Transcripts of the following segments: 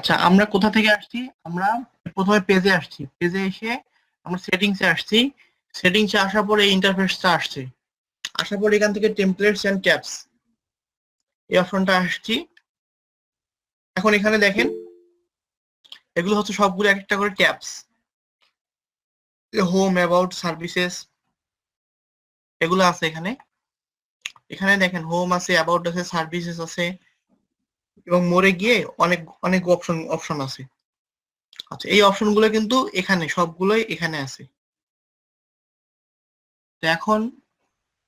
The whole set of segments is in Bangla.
আচ্ছা, আমরা কোথা থেকে আসছি? আমরা প্রথমে পেজে আসছি, পেজে এসে আমরা সেটিংসে আসছি, সেটিংসে আসার পরে এই ইন্টারফেসটা আসছে, আসার পরে এখান থেকে টেমপ্লেটস এন্ড ট্যাবস এই অপশনটা আসছি। এখন এখানে দেখেন এগুলো হচ্ছে সবগুলো এক একটা করে ট্যাবস, হোম, অ্যাবাউট, সার্ভিসেস এগুলো আছে এখানে। এখানে দেখেন হোম আছে, অ্যাবাউট আছে, সার্ভিসেস আছে এবং মোরে গিয়ে অনেক অনেক অপশন আছে। আচ্ছা, এই অপশনগুলো কিন্তু এখানে সবগুলোই এখানে আছে। তো এখন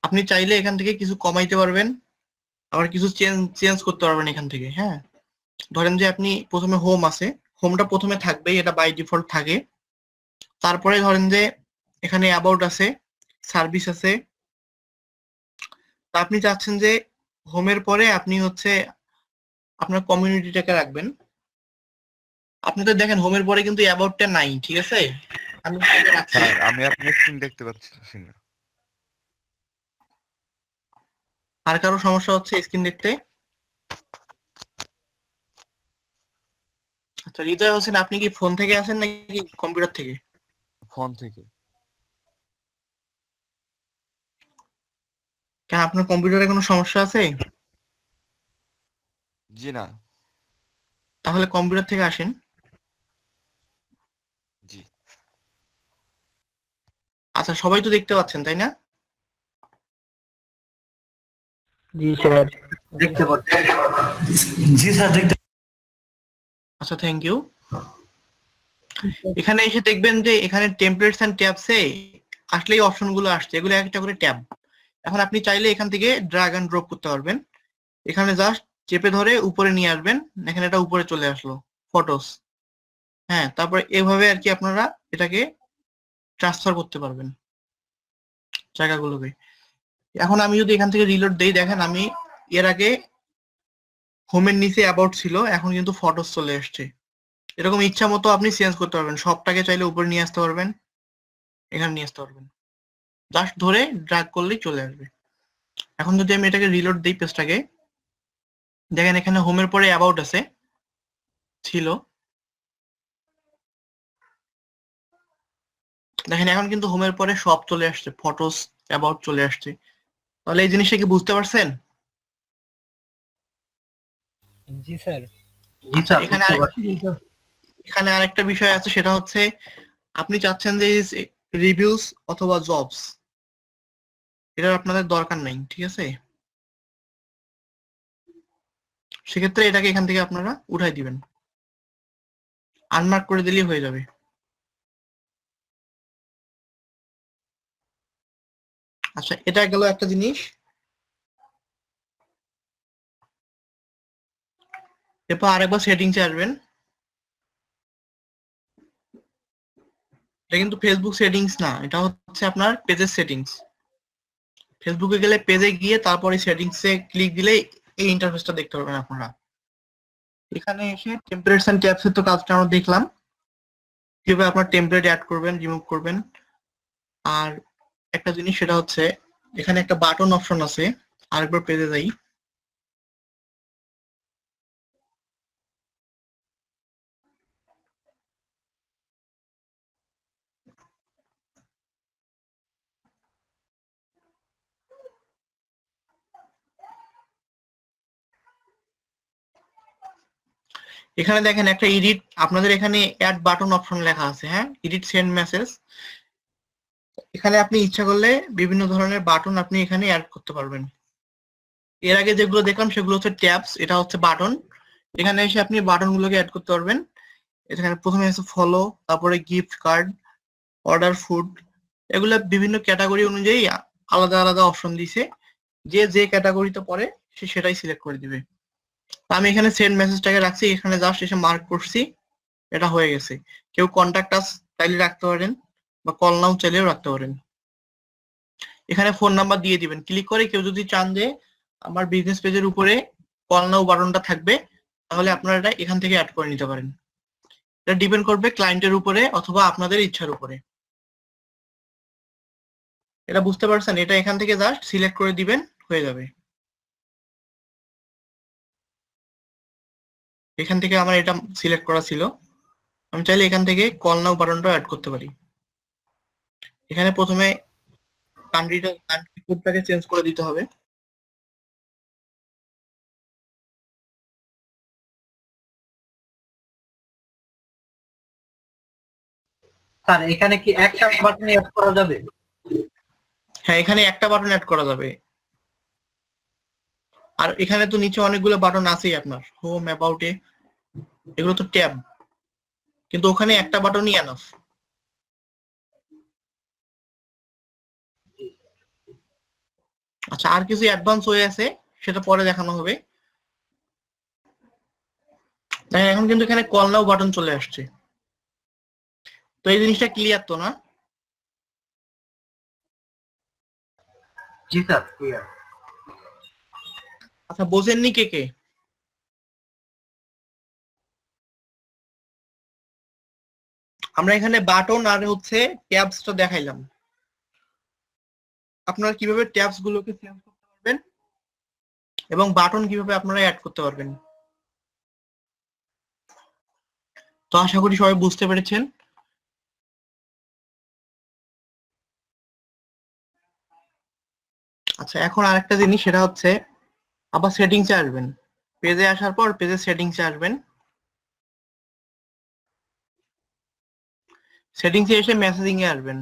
আপনি চাইলে এখান থেকে কিছু কমাইতে পারবেন, আবার কিছু চেঞ্জ করতে পারবেন এখান থেকে। হ্যাঁ, ধরেন যে আপনি প্রথমে হোম আছে, হোমটা প্রথমে থাকবেই, এটা বাই ডিফল্ট থাকে। তারপরে ধরেন যে এখানে অ্যাবাউট আছে, সার্ভিস আছে। তা আপনি চাচ্ছেন যে হোমের পরে আপনি হচ্ছে আপনার কমিউনিটিটাকে রাখবেন। আপনি তো দেখেন হোমের পরে কিন্তু অ্যাবাউটটা নাই, ঠিক আছে? আমি রাখছি। স্যার আমি আপনার স্ক্রিন দেখতে পাচ্ছি না। আর কারো সমস্যা হচ্ছে স্ক্রিন দেখতে? আচ্ছা, হৃদয় হোসেন, আপনি কি ফোন থেকে আসেন নাকি কম্পিউটার থেকে? ফোন থেকে। কেন, আপনার কম্পিউটারে কোনো সমস্যা আছে? জি না। তাহলে কম্পিউটার থেকে আসেন। জি। আচ্ছা, সবাই তো দেখতে পাচ্ছেন তাই না? জি স্যার, দেখতে পাচ্ছি। জি স্যার দেখতে। আচ্ছা, থ্যাংক ইউ। এখানে এসে দেখবেন যে এখানে টেমপ্লেটস এন্ড ট্যাবসে আসলেই অপশনগুলো আসছে, এগুলো একটা করে ট্যাব। এখন আপনি চাইলে এখান থেকে ড্র্যাগ এন্ড ড্রপ করতে পারবেন। এখানে জাস্ট চেপে ধরে উপরে নিয়ে আসবেন, এখানে এটা উপরে চলে আসলো, ফটোস। হ্যাঁ, তারপরে এভাবে আর কি আপনারা এটাকে ট্রান্সফার করতে পারবেন জায়গাগুলোকে। এখন আমি যদি এখান থেকে রিলোড দেই, দেখেন আমি এর আগে হোমের নিচে অ্যাবাউট ছিল, এখন কিন্তু ফটোস চলে আসছে। এরকম ইচ্ছা মতো আপনি চেঞ্জ করতে পারবেন, সবটাকে চাইলে উপরে নিয়ে আসতে পারবেন, এখানে নিয়ে আসতে পারবেন, জাস্ট ধরে ড্র্যাগ করলেই চলে আসবে। এখন যদি আমি এটাকে রিলোড দিই পেজটাকে, দেখেন এখানে হোমের পরে অ্যাবাউট আছে, ছিল, দেখেন এখন কিন্তু হোমের পরে সব চলে আসছে, ফটোস, অ্যাবাউট চলে আসছে। তাহলে এই জিনিসটা কি বুঝতে পারছেন? জি স্যার। আচ্ছা, এখানে আরেকটা বিষয় আছে, সেটা হচ্ছে আপনি চাচ্ছেন যে রিভিউস অথবা জবস, এটা আপনাদের দরকার নাই, ঠিক আছে? সেক্ষেত্রে এটাকে এখান থেকে আপনারা উঠাই দিবেন, আনমার্ক করে দিলেই হয়ে যাবে। আচ্ছা, এটা গেল একটা জিনিস। এরপর আরেকবার সেটিংসে আসবেন। এটা কিন্তু ফেসবুক সেটিংস না, এটা হচ্ছে আপনার পেজের সেটিংস। ফেসবুকে গেলে পেজে গিয়ে তারপরে সেটিংসে ক্লিক দিলে এই ইন্টারফেসটা দেখতে পারবেন আপনারা। এখানে এসে টেমপ্লেটস এন্ড ট্যাবস এর তো কাজটা আমরা দেখলাম, কিভাবে আপনার টেমপ্লেট অ্যাড করবেন, রিমুভ করবেন। আর একটা জিনিস, সেটা হচ্ছে এখানে একটা বাটন অপশন আছে, আরেকবার পেজে যাই। এখানে দেখেন একটা এডিট, আপনাদের এখানে অ্যাড বাটন অপশন লেখা আছে, হ্যাঁ, এডিট সেন্ড মেসেজ। এখানে আপনি ইচ্ছা করলে বিভিন্ন ধরনের বাটন আপনি এখানে অ্যাড করতে পারবেন। এর আগে যেগুলো দেখলাম সেগুলো হচ্ছে ট্যাবস, এটা হচ্ছে বাটন। এখানে এসে আপনি বাটন গুলোকে অ্যাড করতে পারবেন। এখানে প্রথমে আছে ফলো, তারপরে গিফট কার্ড, অর্ডার ফুড, এগুলো বিভিন্ন ক্যাটাগরি অনুযায়ী আলাদা আলাদা অপশন দিছে, যে যে ক্যাটাগরিতে পড়ে সে সেটাই সিলেক্ট করে দিবে। আমি এখানে সেন্ড মেসেজটাকে রাখছি, এখানে জাস্ট এসে মার্ক করছি, এটা হয়ে গেছে। কেউ কন্ট্যাক্ট আস চাইলে রাখতে পারেন, বা কল নাও চাইলেও রাখতে পারেন। এখানে ফোন নাম্বার দিয়ে দিবেন, ক্লিক করে কেউ যদি চান যে আমার বিজনেস পেজের উপরে কল নাও বাটনটা থাকবে, তাহলে আপনারা এটা এখান থেকে অ্যাড করে নিতে পারেন। এটা ডিপেন্ড করবে ক্লায়েন্টের উপরে অথবা আপনাদের ইচ্ছার উপরে। এটা বুঝতে পারছেন? এটা এখান থেকে জাস্ট সিলেক্ট করে দিবেন, হয়ে যাবে। এখান থেকে আমার এটা সিলেক্ট করা ছিল, আমি চাইলে এখান থেকে কল নাও বাটনটা অ্যাড করতে পারি। এখানে প্রথমে কান্ট্রি কোডটাকে চেঞ্জ করে দিতে হবে। স্যার এখানে কি একটা বাটন অ্যাড করা যাবে? হ্যাঁ, এখানে একটা বাটন অ্যাড করা যাবে। আর এখানে তো নিচে অনেকগুলো বাটন আছেই আপনার, হোম, অ্যাবাউটে, এগুলো তো ট্যাব, কিন্তু ওখানে একটা বাটনই এনাফ। আচ্ছা, আর কিছু অ্যাডভান্স ওয়ে আছে, সেটা পরে দেখানো হবে। তাই এখন কিন্তু এখানে কল নাও বাটন চলে আসছে। তো এই জিনিসটা ক্লিয়ার তো না? জি স্যার ক্লিয়ার। আচ্ছা, বোঝেননি কে কে? আমরা এখানে বাটন আর হচ্ছে ট্যাবসটা দেখাইলাম, আপনারা কিভাবে ট্যাবস গুলোকে চেঞ্জ করতে পারবেন এবং বাটন কিভাবে আপনারা অ্যাড করতে পারবেন। তো আশা করি সবাই বুঝতে পেরেছেন। আচ্ছা, এখন আরেকটা জিনিস, সেটা হচ্ছে আবার সেটিংসে আসবেন। পেজে আসার পর পেজের সেটিংসে আসবেন। সেটিংসে এসে মেসেজিং এ আসবেন।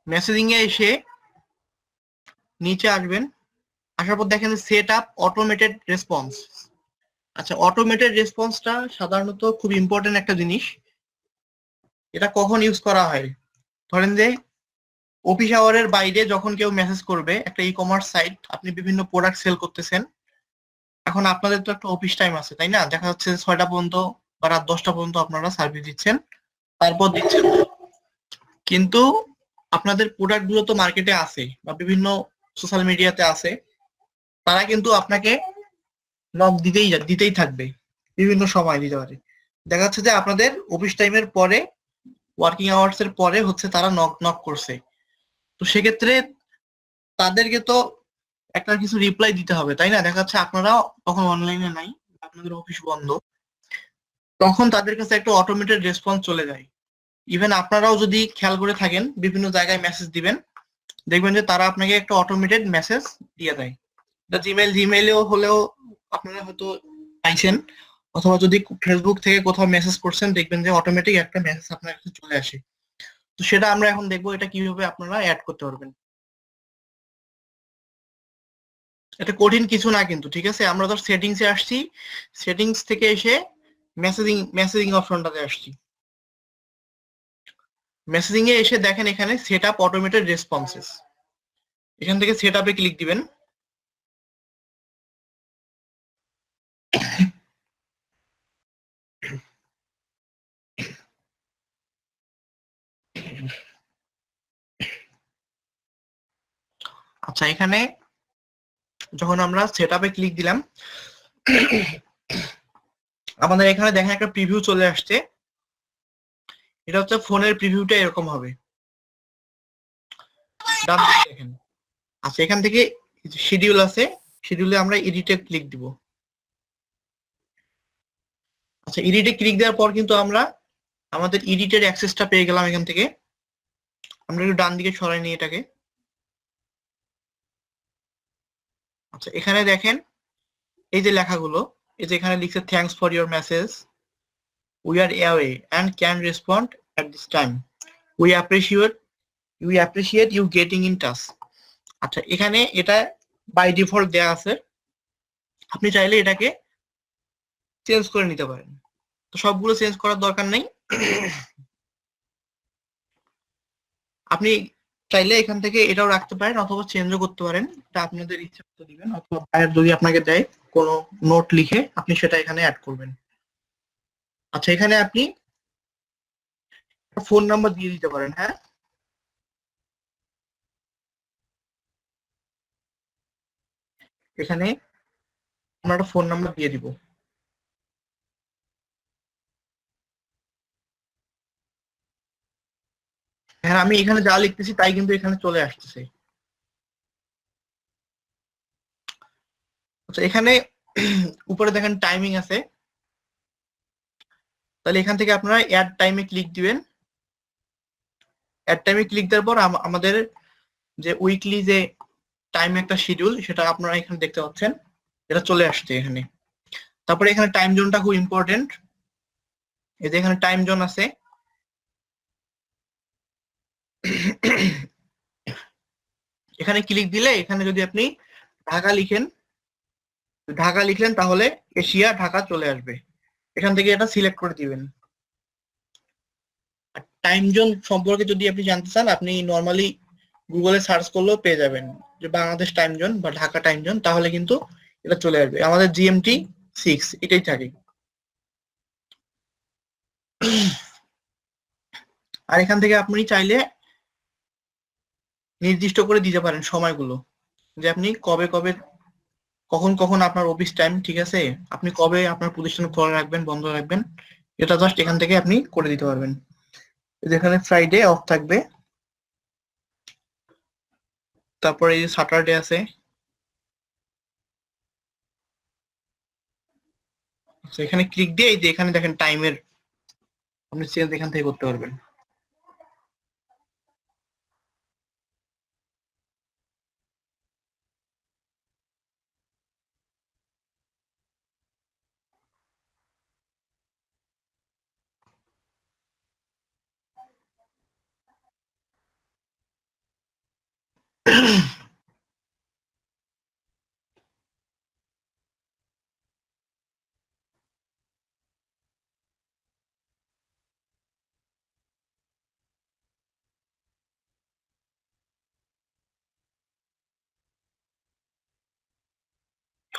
মেসেজিং এ এসে নিচে আসবেন, আসার পর দেখেন সেট আপ অটোমেটেড রেসপন্স। আচ্ছা, অটোমেটেড রেসপন্সটা সাধারণত খুব ইম্পর্টেন্ট একটা জিনিস। এটা কখন ইউজ করা হয়? ধরেন যে অফিস আওয়ারের বাইরে যখন কেউ মেসেজ করবে, একটা ই কমার্স সাইট, আপনি বিভিন্ন প্রোডাক্ট সেল করতেছেন, এখন আপনাদের তো একটা অফিস টাইম আছে, তাই না? দেখা যাচ্ছে 6টা পর্যন্ত বা রাত 10টা পর্যন্ত আপনারা সার্ভিস দিচ্ছেন, তারপর দিচ্ছেন। কিন্তু আপনাদের প্রোডাক্ট গুলো তো মার্কেটে আছে বা বিভিন্ন সোশ্যাল মিডিয়াতে আছে, তারা কিন্তু আপনাকে নক দিতেই থাকবে, বিভিন্ন সময় দিতে পারে। দেখা যাচ্ছে যে আপনাদের অফিস টাইমের পরে, ওয়ার্কিং আওয়ার্স এর পরে হচ্ছে তারা নক নক করছে। তো সেক্ষেত্রে তাদেরকে তো একটা কিছু রিপ্লাই দিতে হবে, তাই না? দেখা যাচ্ছে আপনারা তখন অনলাইনে নাই, আপনাদের অফিস বন্ধ, তখন তাদের কাছে একটা অটোমেটেড রেসপন্স চলে যায়। ইভেন আপনারাও যদি খেয়াল করে থাকেন, বিভিন্ন জায়গায় মেসেজ দিবেন, দেখবেন যে তারা আপনাকে একটা অটোমেটেড মেসেজ দিয়ে দেয়। এটা জিমেইলেও হলেও আপনারা হয়তো পাইছেন, অথবা যদি ফেসবুক থেকে কোথাও মেসেজ করছেন, দেখবেন যে অটোমেটিক একটা মেসেজ আপনার কাছে চলে আসে। তো সেটা আমরা এখন দেখবো, এটা কিভাবে আপনারা অ্যাড করতে পারবেন। এটা কঠিন কিছু না কিন্তু, ঠিক আছে? আমরা ধর সেটিংসে আসছি, সেটিংস থেকে এসে মেসেজিং অপশনটাতে আসছি। মেসেজিং এ এসে দেখেন এখানে সেট আপ অটোমেটেড রেসপন্সেস, এখান থেকে সেট আপে ক্লিক দিবেন। আচ্ছা, এখানে যখন আমরা সেট আপে ক্লিক দিলাম, আমাদের এখানে দেখেন একটা প্রিভিউ চলে আসছে। এটা হচ্ছে ফোনের প্রিভিউটা এরকম হবে, ডান দিকে দেখেন। আচ্ছা, এখান থেকে শিডিউল আছে, শিডিউলে আমরা এডিটে ক্লিক দিব। আচ্ছা, এডিটে ক্লিক দেওয়ার পর কিন্তু আমরা আমাদের এডিটের অ্যাক্সেসটা পেয়ে গেলাম এখান থেকে। আমরা একটু ডান দিকে সরাই নিই এটাকে। আচ্ছা, এখানে দেখেন এই যে লেখাগুলো, এই যে এখানে লিখছে thanks for your message, we are away and can respond at this time, we appreciate you getting in touch. আচ্ছা, এখানে এটা বাই ডিফল্ট দেয়া আছে, আপনি চাইলে এটাকে চেঞ্জ করে নিতে পারেন। তো সবগুলো চেঞ্জ করার দরকার নেই, আপনি চাইলে এখান থেকে এটাও রাখতে পারেন অথবা চেঞ্জও করতে পারেন, এটা আপনাদের ইচ্ছা মতো দিবেন। অথবা ভাইয়ার যদি আপনাকে দেয় কোনো নোট লিখে, আপনি সেটা এখানে অ্যাড করবেন। আচ্ছা, এখানে আপনি ফোন নাম্বার দিয়ে দিতে পারেন। হ্যাঁ, এখানে আমরা একটা ফোন নাম্বার দিয়ে দিব। হ্যাঁ, আমি এখানে যা লিখতেছি তাই কিন্তু এখানে চলে আসতেছে। আচ্ছা, এখানে উপরে দেখেন টাইমিং আছে, তাহলে এখান থেকে আপনারা অ্যাড টাইমে ক্লিক দিবেন। অ্যাড টাইমে ক্লিক দেওয়ার পর আমাদের যে উইকলি যে টাইম একটা শিডিউল, সেটা আপনারা এখানে দেখতে পাচ্ছেন, এটা চলে আসছে এখানে। তারপরে এখানে টাইম জোনটা খুব ইম্পর্টেন্ট, এই যে এখানে টাইম জোন আছে, এখানে ক্লিক দিলে এখানে যদি আপনি ঢাকা লিখলেন তাহলে এশিয়া ঢাকা চলে আসবে। এখান থেকে এটা সিলেক্ট করে দিবেন। টাইম জোন সম্পর্কে যদি আপনি জানতে চান, আপনি নর্মালি গুগলে সার্চ করলেও পেয়ে যাবেন যে বাংলাদেশ টাইম জোন বা ঢাকা টাইম জোন, তাহলে কিন্তু এটা চলে আসবে। আমাদের জিএমটি 6 এটাই থাকে। আর এখান থেকে আপনি চাইলে নির্দিষ্ট করে দিতে পারেন সময়গুলো, যে আপনি কবে কবে কখন কখন আপনার অফিস টাইম, ঠিক আছে, আপনি কবে আপনার প্রতিষ্ঠান খোলা রাখবেন বন্ধ রাখবেন, এটা জাস্ট এখান থেকে আপনি করে দিতে পারবেন। যেখানে ফ্রাইডে অফ থাকবে, তারপরে এই স্যাটারডে আছে, এখানে ক্লিক দিয়ে এই যে এখানে দেখেন টাইমের আপনি চেঞ্জ এখান থেকে করতে পারবেন।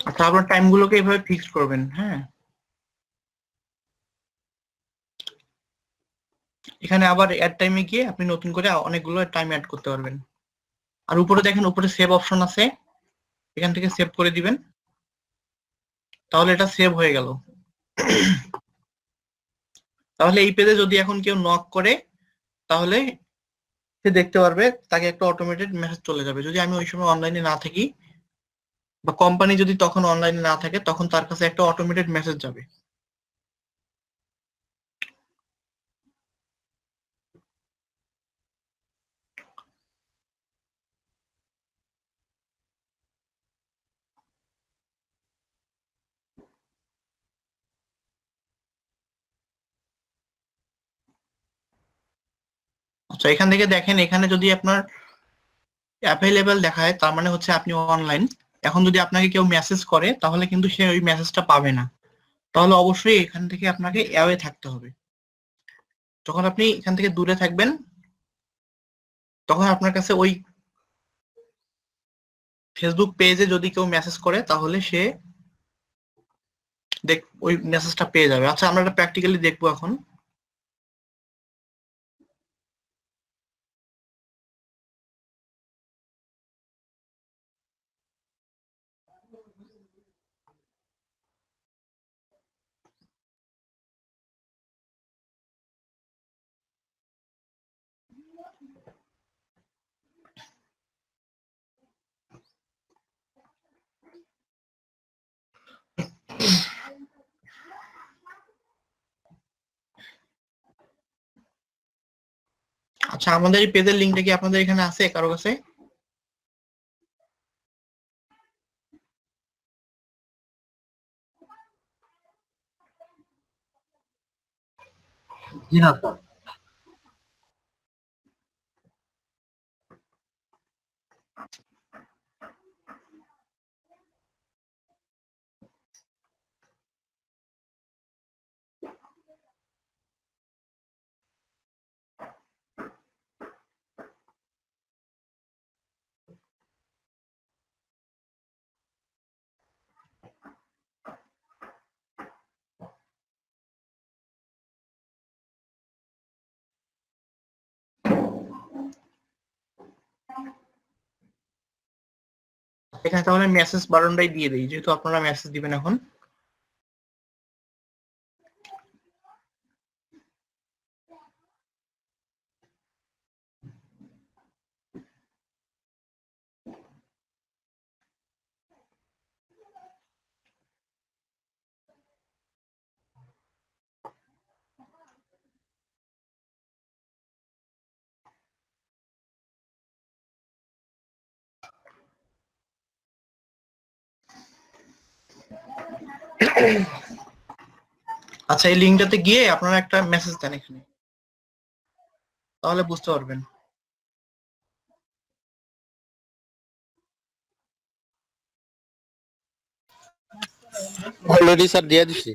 আচ্ছা, আপনার টাইম গুলোকে এইভাবে ফিক্স করবেন। হ্যাঁ, এখানে আবার অ্যাড টাইমে গিয়ে আপনি নতুন করে অনেকগুলো টাইম অ্যাড করতে পারবেন। আর উপরে দেখেন, উপরে সেভ অপশন আছে, এখান থেকে সেভ করে দিবেন, তাহলে এটা সেভ হয়ে গেল। তাহলে এই পেজে যদি এখন কেউ নক করে, তাহলে সে দেখতে পারবে, তাকে একটা অটোমেটেড মেসেজ চলে যাবে। যদি আমি ওই সময় অনলাইনে না থাকি বা কোম্পানি যদি তখন অনলাইনে না থাকে, তখন তার কাছে একটা অটোমেটেড মেসেজ যাবে। আচ্ছা, এখান থেকে দেখেন, এখানে যদি আপনার অ্যাভেলেবেল দেখায়, তার মানে হচ্ছে আপনি অনলাইন। এখন যদি আপনাকে কেউ মেসেজ করে, তাহলে কিন্তু সে ওই মেসেজটা পাবে না। তাহলে অবশ্যই এখান থেকে আপনাকে অ্যাওয়ে থাকতে হবে। যখন আপনি এখান থেকে দূরে থাকবেন, তখন আপনার কাছে ওই ফেসবুক পেজে যদি কেউ মেসেজ করে, তাহলে সে ওই মেসেজটা পেয়ে যাবে। আচ্ছা, আমরা এটা প্র্যাকটিক্যালি দেখবো এখন। আচ্ছা, আমাদের এই পেজের লিঙ্কটা কি আপনাদের এখানে আছে কারো কাছে? জি না স্যার। এখানে তাহলে মেসেজ বাটনটাই দিয়ে দিই, যেহেতু আপনারা মেসেজ দিবেন এখন। আচ্ছা, এই লিঙ্কটাতে গিয়ে আপনারা একটা মেসেজ দেন এখানে, তাহলে বুঝতে পারবেন। অলরেডি স্যার দিয়ে দিছি।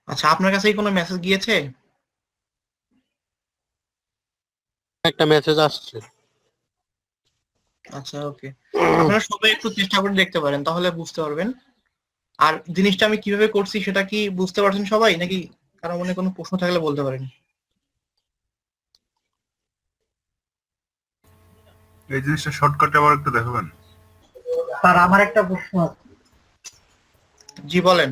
আচ্ছা, আপনার কাছে কি কোনো মেসেজ গিয়েছে? একটা মেসেজ আসছে। আচ্ছা, ওকে। আপনারা সবাই একটু চেষ্টা করে দেখতে পারেন, তাহলে বুঝতে পারবেন। আর জিনিসটা আমি কিভাবে করছি সেটা কি বুঝতে পারছেন সবাই, নাকি কারো মনে কোনো প্রশ্ন থাকলে বলতে পারেন। এই জিনিসটা শর্টকাটে আবার একটু দেখাবেন? স্যার আমার একটা প্রশ্ন আছে। জি বলেন।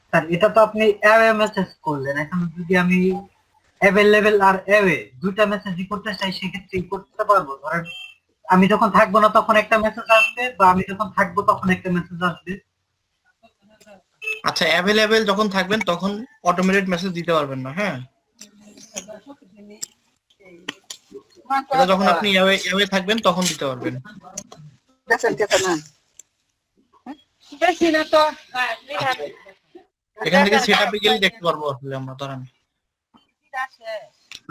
স্যার এটা তো আপনি অ্যাওয়ে মেসেজ করলেন, এখন যদি আমি অ্যাভেলেবেল আর অ্যাওয়ে দুইটা মেসেজই করতে চাই সেক্ষেত্রে কি করতে পারবো? ধরেন আমি যখন থাকবো না তখন একটা মেসেজ আসবে, বা আমি যখন থাকবো তখন একটা মেসেজ আসবে। আচ্ছা, অ্যাভেলেবেল যখন থাকবেন তখন অটোমেটেড মেসেজ দিতে পারবেন না, হ্যাঁ। এটা যখন আপনি অ্যাওয়ে থাকবেন তখন দিতে পারবেন। এখান থেকে সেটআপে গেলে দেখতে পারবো আসলে আমরা, ধরেন।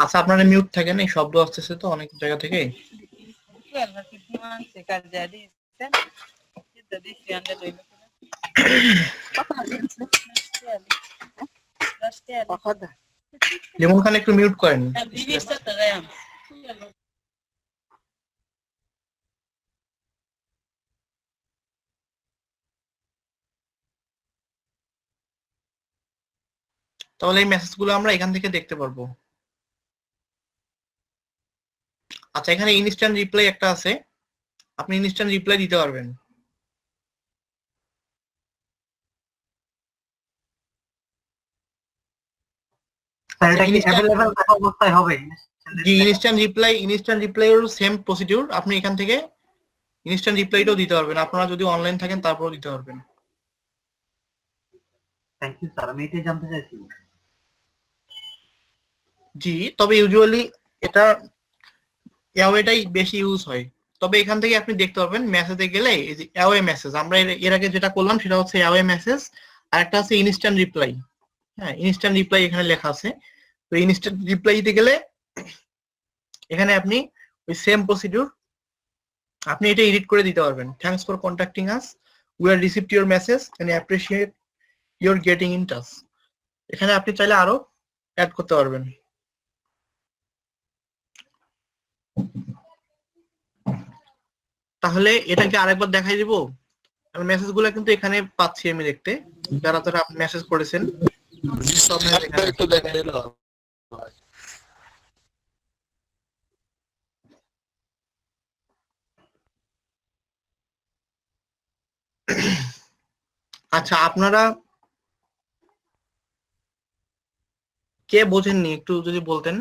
আচ্ছা, আপনারা মিউট থাকেন, এই শব্দ আসতেছে তো অনেক জায়গা থেকে। লিমন খান একটু মিউট করেন। তাহলে এই মেসেজগুলো আমরা এখান থেকে দেখতে পারবো। আচ্ছা, এখানে ইনস্ট্যান্ট রিপ্লাই একটা আছে, আপনি ইনস্ট্যান্ট রিপ্লাই দিতে পারবেন। স্যার এটা কি অ্যাভেলেবেল থাকা অবস্থায় হবে? জি, ইনস্ট্যান্ট রিপ্লাইয়ের সেম প্রসিডিউর, আপনি এখান থেকে ইনস্ট্যান্ট রিপ্লাইটাও দিতে পারবেন, আপনারা যদি অনলাইন থাকেন তারপরও দিতে পারবেন। থ্যাংক ইউ স্যার, আমি এটাই জানতে চাইছি। জি, তবে ইউজুয়ালি এটা অ্যাওয়েটাই বেশি ইউজ হয়। তবে এখান থেকে আপনি দেখতে পারবেন মেসেজে গেলে এই যে অ্যাওয়ে মেসেজ, আমরা এর আগে যেটা করলাম সেটা হচ্ছে অ্যাওয়ে মেসেজ, আর একটা আছে ইনস্ট্যান্ট রিপ্লাই। হ্যাঁ, ইনস্ট্যান্ট রিপ্লাই এখানে লেখা আছে। তো ইনস্ট্যান্ট রিপ্লাই দিতে গেলে এখানে আপনি ওই সেম প্রসিডিউর, আপনি এটা এডিট করে দিতে পারবেন। Thanks for contacting us, we are received your message and appreciate your getting in touch. এখানে আপনি চাইলে আরো অ্যাড করতে পারবেন। তাহলে এটাকে আরেকবার দেখাই দিব। মেসেজ গুলো কিন্তু এখানে পাচ্ছি আমি দেখতে, যারা যারা মেসেজ করেছেন সব মেসেজ এখানে। একটু দেখাই দিল। আচ্ছা, আপনারা কে বোঝেননি একটু যদি বলতেন।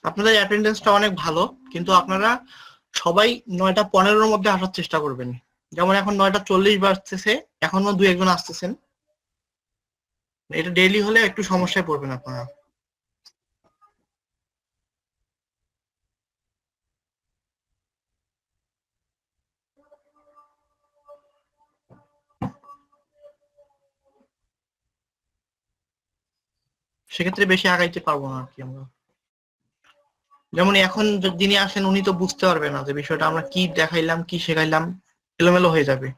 আপনাদের অ্যাটেন্ডেন্সটা অনেক ভালো, কিন্তু আপনারা সবাই 9:15-র মধ্যে আসার চেষ্টা করবেন। যেমন এখন 9:40 বাজতেছে, এখনো 2-1 জন আসতেছেন। এটা ডেইলি হলে একটু সমস্যায় পড়বেন আপনারা। সেক্ষেত্রে বেশি আগাইতে পারবো না আর কি আমরা। যেমন এখন যিনি আসেন উনি তো বুঝতে পারবে না যে বিষয়টা আমরা কি দেখাইলাম কি শেখাইলাম, এলোমেলো হয়ে যাবে।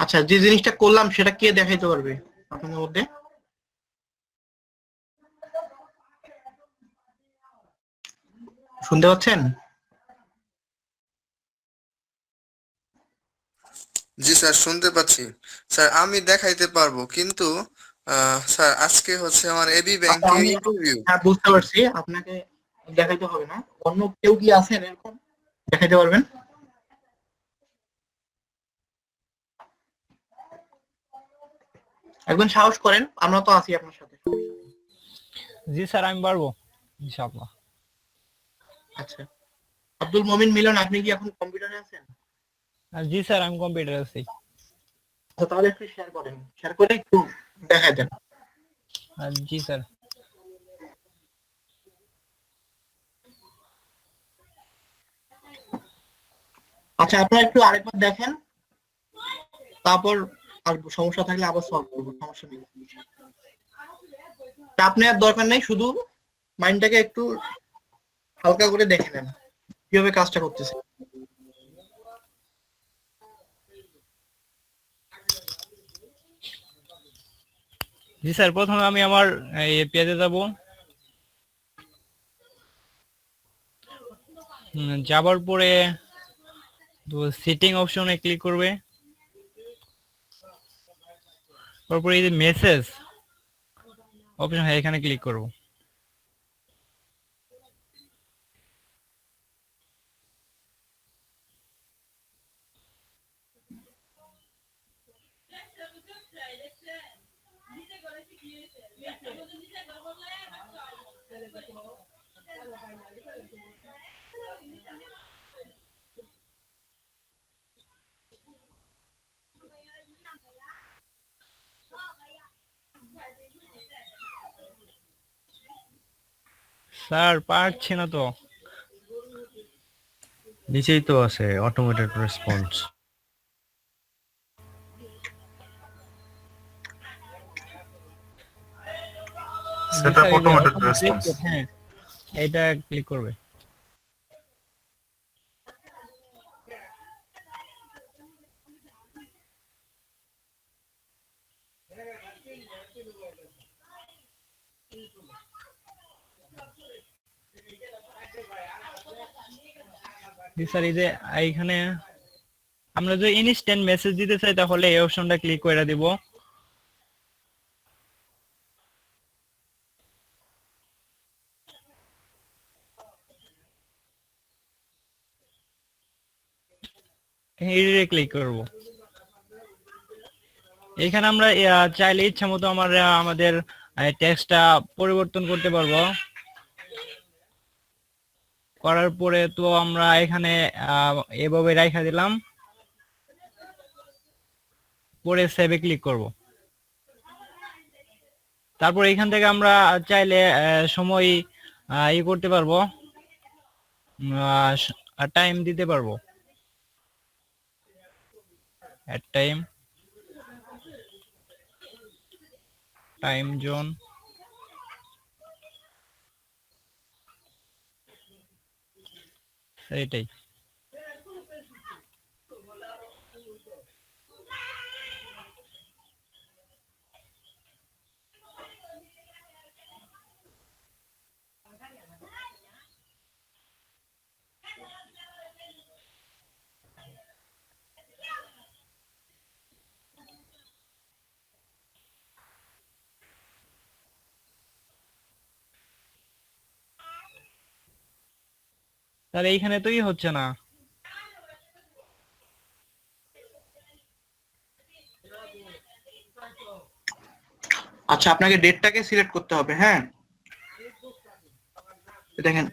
আচ্ছা, যে জিনিসটা করলাম সেটা কে দেখাইতে পারবে আপনাদের মধ্যে? শুনতে পাচ্ছেন? জি স্যার, শুনতে পাচ্ছি। স্যার আমি দেখাইতে পারবো, কিন্তু স্যার আজকে হচ্ছে আমার এবি আচ্ছা, ব্যাংকে আমি ইন্টারভিউ। হ্যাঁ বুঝতে পারছি, আপনাকে দেখাইতে হবে না। অন্য কেউ কি আছেন এরকম দেখাইতে পারবেন? একদম সাহস করেন, আমরা তো আছি আপনার সাথে। জি স্যার, আমি পারবো ইনশাআল্লাহ। আচ্ছা, আব্দুল মমিন মিলন, আপনি কি এখন কম্পিউটারে আছেন? জি স্যার আমি কম্পিউটার আছি। আচ্ছা তাহলে একটু শেয়ার করেন, শেয়ার করে একটু দেখাই দেন। জি স্যার। আচ্ছা আপনারা একটু আরেকবার দেখেন, তারপর আর সমস্যা থাকলে আবার সলভ করবো, সমস্যা নেই। চাপ নেওয়ার দরকার নেই, শুধু মাইন্ডটাকে একটু হালকা করে দেখে নেন কিভাবে কাজটা করতেছে। জি স্যার, প্রথমে আমি আমার এই পেজে যাব। যাবার পরে সেটিং অপশনে ক্লিক করবে। তারপরে এই যে মেসেজ অপশন, হ্যাঁ এখানে ক্লিক করব। স্যার পারছি না তো। নিচেই তো আছে automated response. Set up automated response. হ্যাঁ এটা ক্লিক করবে। জি স্যার, এই যে এইখানে আমরা যদি ইনস্ট্যান্ট মেসেজ দিতে চাই তাহলে এই অপশনটা ক্লিক করে দিব। এডিটে ক্লিক করব। এখানে আমরা চাইলে ইচ্ছা মতো আমরা আমাদের টেক্সটটা পরিবর্তন করতে পারবো। করার পরে তো আমরা এখানে এভাবে রাখা দিলাম, পরে সেভে ক্লিক করব। তারপর এখান থেকে আমরা চাইলে সময় করতে পারবো, টাইম দিতে পারবো, এট টাইম জোন, এটাই। তাহলে এইখানে তোই হচ্ছে না। আচ্ছা আপনাকে ডেটটাকে সিলেক্ট করতে হবে, হ্যাঁ দেখেন,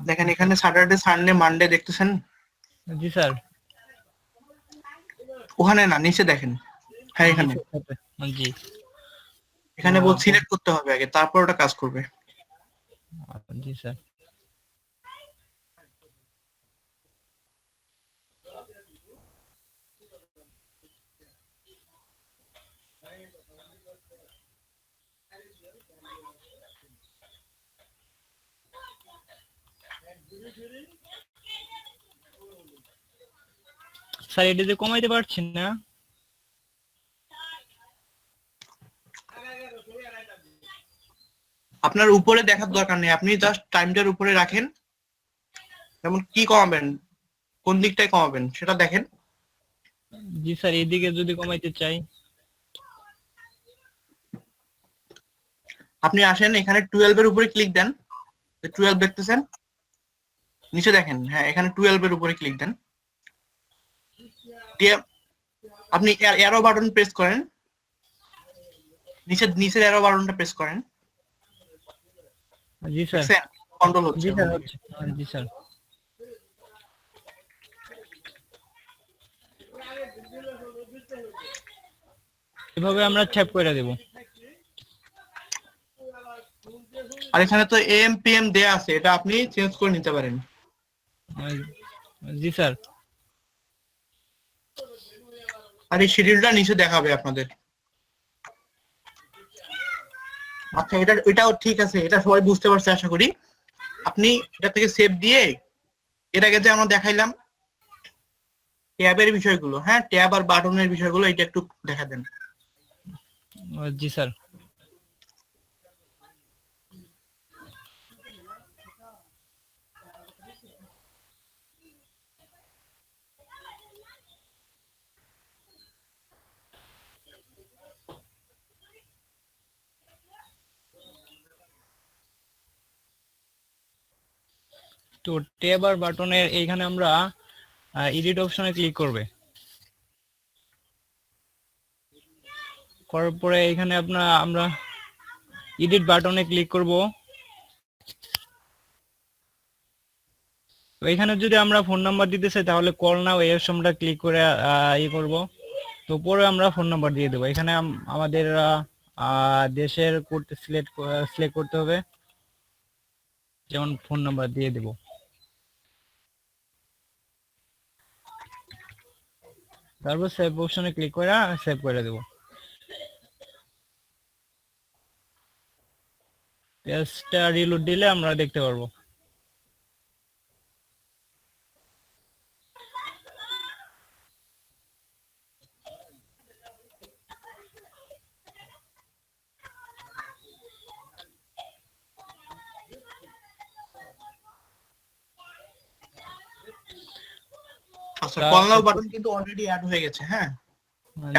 দেখেন এখানে স্যাটারডে সানডে মানডে দেখতেছেন, জি স্যার। ওখানে না, নিচে দেখেন, হ্যাঁ এখানে, জি এখানে বল সিলেক্ট করতে হবে আগে, তারপর ওটা কাজ করবে। জি স্যার। স্যার এটা যে কমাইতে পারছেন না। আপনার উপরে দেখার দরকার নেই, আপনি জাস্ট টাইমটার উপরে রাখেন, যেমন কি কমাবেন, কোন দিকটায় কমাবেন সেটা দেখেন। জি স্যার, এইদিকে যদি কমাইতে চাই। আপনি আসেন এখানে 12 এর উপরে ক্লিক দেন, 12 দেখতেছেন, নিচে দেখেন, হ্যাঁ এখানে 12 এর উপরে ক্লিক দেন, দিয়ে আপনি অ্যারো বাটন প্রেস করেন, নিচের অ্যারো বাটনটা প্রেস করেন। জি স্যার। কন্ট্রোল হচ্ছে। জি স্যার হচ্ছে। জি স্যার। এভাবে আমরা ট্যাপ করে দেব। আর এখানে তো এম পি এম দেয়া আছে, এটা আপনি চেঞ্জ করে নিতে পারেন। জি স্যার। আর এই শিডিউলটা নিচে দেখাবে আপনাদের। আচ্ছা, এটাও ঠিক আছে, এটা সবাই বুঝতে পারছে আশা করি। আপনি এটা থেকে সেভ দিয়ে, এর আগে যে আমরা দেখাইলাম ট্যাবের বিষয়গুলো, হ্যাঁ ট্যাব আর বাটনের বিষয়গুলো, এটা একটু দেখা দেন। জি স্যার। তো ট্যাব আর বাটনের এইখানে আমরা এডিট অপশনে ক্লিক করবে, করার পরে এখানে আমরা এডিট বাটনে ক্লিক করব। তো এখানে যদি আমরা ফোন নাম্বার দিতে চাই তাহলে কল নাও এই অপশনটা ক্লিক করে করব। তো পরে আমরা ফোন নাম্বার দিয়ে দেবো। এখানে আমাদের দেশের কোড সিলেক্ট করতে হবে, যেমন ফোন নাম্বার দিয়ে দেব। তারপর সেভ অপশনে ক্লিক করে সেভ করে দেব। পেজটা রিলোড দিলে আমরা দেখতে পারবো। আচ্ছা, কল নাও বাটন কিন্তু অলরেডি অ্যাড হয়ে গেছে। হ্যাঁ,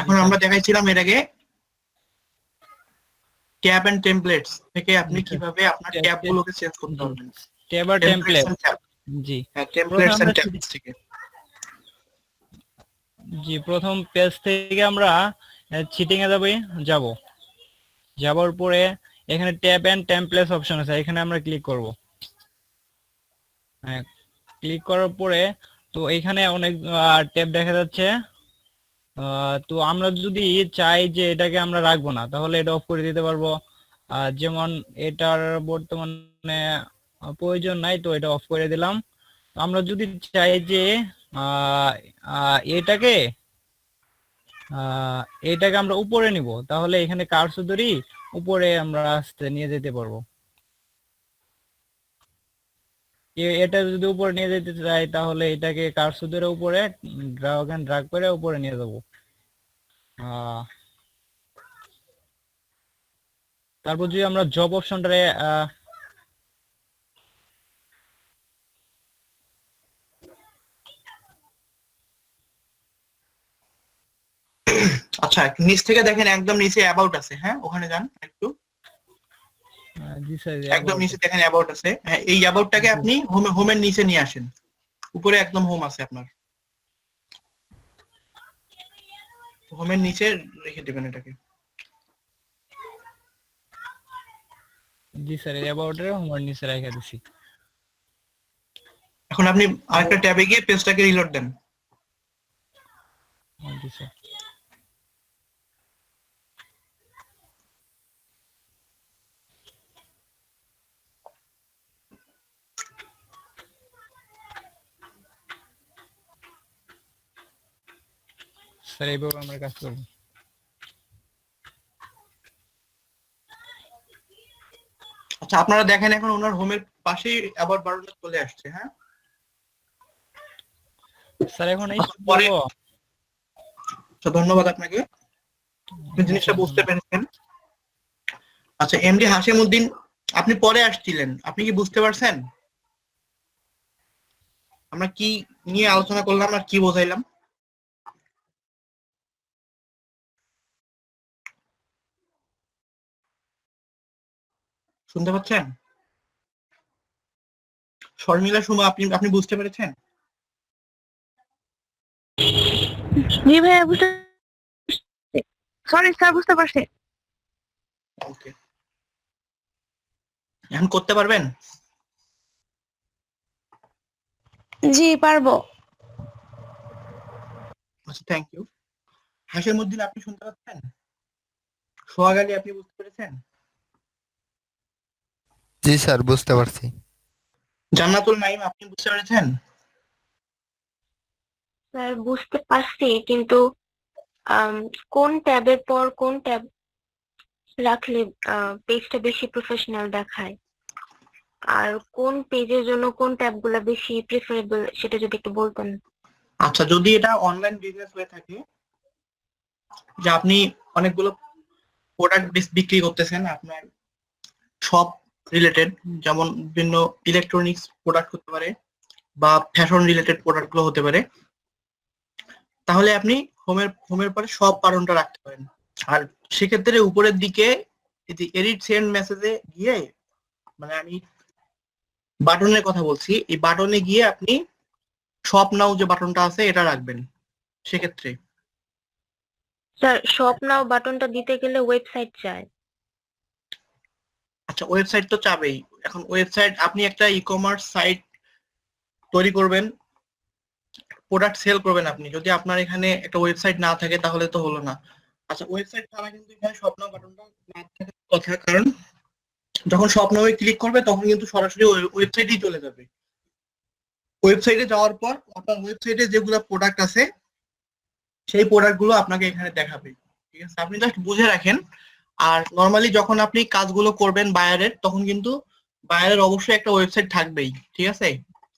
এখন আমরা দেখাইছিলাম এর আগে ট্যাব এন্ড টেমপ্লেটস থেকে আপনি কিভাবে আপনার ট্যাব গুলোকে চেঞ্জ করতে পারবেন। ট্যাব আর টেমপ্লেট, জি হ্যাঁ, টেমপ্লেটস এন্ড ট্যাবস থেকে। জি, প্রথম পেজ থেকে আমরা চিটিং এ যাবার পরে এখানে ট্যাব এন্ড টেমপ্লেটস অপশন আছে, এখানে আমরা ক্লিক করব। হ্যাঁ, ক্লিক করার পরে তো এখানে অনেক ট্যাব দেখা যাচ্ছে। তো আমরা যদি চাই যে এটাকে আমরা রাখবো না, তাহলে এটা অফ করে দিতে পারবো। যেমন এটার বর্তমানে প্রয়োজন নাই, তো এটা অফ করে দিলাম। আমরা যদি চাই যে এটাকে আমরা উপরে নিব, তাহলে এখানে কার্সর ধরি উপরে আমরা আস্তে নিয়ে যেতে পারবো। এটা যদি উপরে নিয়ে যেতে চাই তাহলে এটাকে কার্সর ধরে উপরে ড্র্যাগ এন্ড ড্র্যাগ করে উপরে নিয়ে যাব। তারপর যদি আমরা জব অপশনটারে আচ্ছা, নিচ থেকে দেখেন, একদম নিচে অ্যাবাউট আছে। হ্যাঁ, ওখানে যান একটু, জি স্যার, একদম নিচে দেখেন অ্যাবাউট আছে। হ্যাঁ, এই অ্যাবাউটটাকে আপনি হোমের নিচে নিয়ে আসেন। উপরে একদম হোম আছে আপনার, হোমের নিচে রেখে দেবেন এটাকে। জি স্যার, অ্যাবাউটের হোমের নিচে রেখে দিছি। এখন আপনি আরেকটা ট্যাবে গিয়ে পেজটাকে রিলোড দেন। জি স্যার। স্যার, এইভাবে আমরা কাজ করব। আচ্ছা, আপনারা দেখেন এখন ওনার হোমের পাশেই অ্যাবাউট বাটনটা চলে আসছে। হ্যাঁ স্যার, এখন এই পরে ধন্যবাদ আপনাকে, জিনিসটা বুঝতে পেরেছেন। আচ্ছা, এমডি হাশিম উদ্দিন, আপনি পরে আসছিলেন, আপনি কি বুঝতে পারছেন আমরা কি নিয়ে আলোচনা করলাম আর কি বোঝাইলাম? শুনতে পাচ্ছেন? শর্মিলা, সুমা, আপনি বুঝতে পেরেছেন? জি ভাইয়া, বুঝতে সরি স্যার, বুঝতে পারছি। ওকে, এখন করতে পারবেন? জি পারবো। আচ্ছা, থ্যাংক ইউ। হাশিম উদ্দিন, আপনি শুনতে পাচ্ছেন? সোহাগ আলী, আপনি বুঝতে পেরেছেন? জি স্যার, বুঝতে পারছি। জান্নাতুল নাইম, আপনি বুঝতে পেরেছেন? স্যার বুঝতে পারছি, কিন্তু কোন ট্যাবের পর কোন ট্যাব রাখলে পেজটা বেশি প্রফেশনাল দেখায়, আর কোন পেজের জন্য কোন ট্যাবগুলো বেশি প্রিফারেবল সেটা যদি একটু বলতেন। আচ্ছা, যদি এটা অনলাইন বিজনেস হয়ে থাকে, যে আপনি অনেকগুলো প্রোডাক্ট বিক্রি করতেছেন, আপনার শপ রিলেটেড, যেমন বিভিন্ন ইলেকট্রনিক্স প্রোডাক্ট হতে পারে বা ফ্যাশন রিলেটেড প্রোডাক্ট গুলো হতে পারে, তাহলে আপনি হোমের পরে সব বাটনটা রাখতে পারেন। আর সেক্ষেত্রে উপরের দিকে এডিট সেন্ড মেসেজে গিয়ে, মানে আমি বাটনের কথা বলছি, এই বাটনে গিয়ে আপনি শপ নাও যে বাটনটা আছে এটা রাখবেন সেক্ষেত্রে। স্যার শপ নাও বাটনটা দিতে গেলে ওয়েবসাইট চায়। আচ্ছা, ওয়েবসাইট তো চাবেই। এখন ওয়েবসাইট, আপনি একটা ই কমার্স সাইট তৈরি করবেন, প্রোডাক্ট সেল করবেন আপনি, যদি আপনার এখানে একটা ওয়েবসাইট না থাকে তাহলে তো হলো না। আচ্ছা, ওয়েবসাইট ছাড়া কিন্তু এখানে শপ নাও বাটনটা না থাকার কথা, কারণ যখন শপ নাও ক্লিক করবে তখন কিন্তু সরাসরি ওয়েবসাইটেই চলে যাবে। ওয়েবসাইটে যাওয়ার পর আপনার ওয়েবসাইটে যেগুলো প্রোডাক্ট আছে সেই প্রোডাক্ট গুলো আপনাকে এখানে দেখাবে। ঠিক আছে, আপনি জাস্ট বুঝে রাখেন। আর নর্মালি যখন আপনি কাজগুলো করবেন বায়ারের, তখন কিন্তু বায়ারের অবশ্যই একটা ওয়েবসাইট থাকবেই, ঠিক আছে,